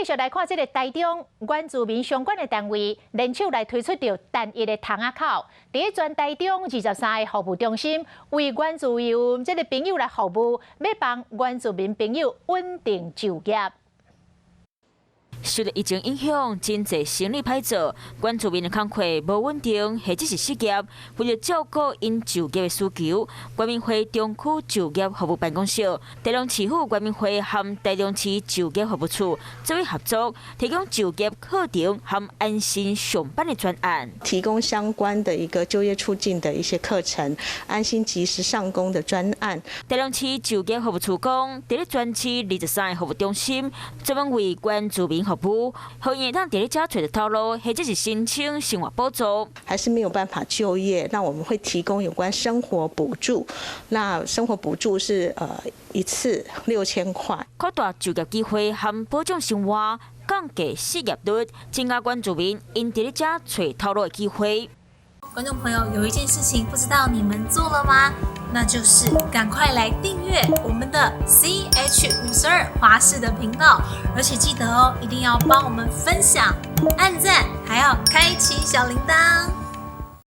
续来看这个台中原住民相关的单位联手来推出着单一的窗仔口，伫全台中23个服务中心，为原住民这个朋友来服务，要帮原住民朋友稳定就业。 受到疫情影响，真侪生意歹做，原住民的工课无稳定，或者是失业。为了照顾因就业的需求，原民会中区就业服务办公室、台中市府原民会和台中市就业服务处作为合作，提供就业课程和安心上班的专案，提供相关的一个就业促进的一些课程，安心及时上工的专案。台中市就业服务处讲，伫咧全市23个服务中心，专门为原住民服务，互因当伫咧遮找到头路，或者是申请生活补助，还是没有办法就业，那我们会提供有关生活补助。那生活补助是一次6000块，扩大就业机会和保障生活，降低失业率，增加原住民因伫咧遮找头路的机会。 观众朋友，有一件事情不知道你们做了吗？那就是赶快来订阅我们的 CH52华视的频道，而且记得哦，一定要帮我们分享、按赞，还要开启小铃铛。